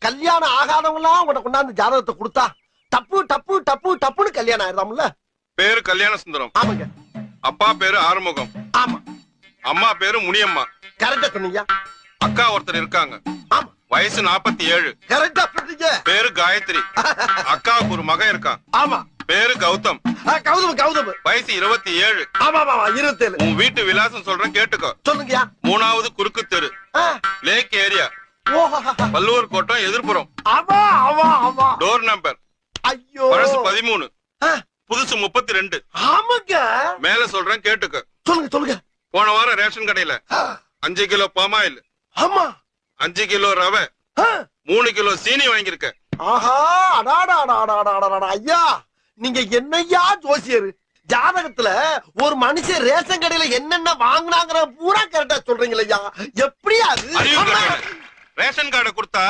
கல்யாணம் ஆகாதவங்களாம் உனக்கு கொண்டாந்து ஜாதகத்தை கொடுத்தா டப்பு டப்பு டப்பு டப்புன்னு கல்யாணம் ஆயிடுறாம்ல. பேரு கல்யாண சுந்தரம். ஆமாங்க. அப்பா பேரு ஆறுமுகம். ஆமா. அம்மா பேரு முனியம்மா. கரெக்டா சொன்னீங்க. அக்கா ஒருத்தர் இருக்காங்க. ஆமா. வயசு 47. கரெக்டா சொன்னீங்க. பேரு காயத்ரி. அக்காவுக்கு ஒரு மகன் இருக்கான். ஆமா. பேரு கௌதம். கௌதம் கௌதம். வயசு 27. ஆமா ஆமா 27. உன் வீட்டு விலாசம் சொல்றேன் கேட்டுக்கோ. சொல்லுங்கயா. 3வது குறுக்கு தெரு, லேக் ஏரியா, பல்லூர் கோட்டம், எதிர்ப்புறம். ஆமா ஆமா ஆமா. Door number. ஐயோ. பழசு 13, புதுசு 32. ஆமாங்க. மேல சொல்றேன் கேட்டுக்கோ. சொல்லுங்க சொல்லுங்க. போன வாரம் ரேஷன் கடையில 5 கிலோ பாமாயில், ஆமா 5 கிலோ ரவை, 3 கிலோ சீனி வாங்கியிருக்க. ஆஹா அடாடா ஐயா, நீங்க என்னையா ஜோசியர்? ஜாதகத்துல ஒரு மனுஷன் ரேஷன் கடையில என்னென்ன வாங்கினாங்கிற பூரா கரெக்டா சொல்றீங்களா? எப்படியா ரேஷன் கார்டை கொடுத்தா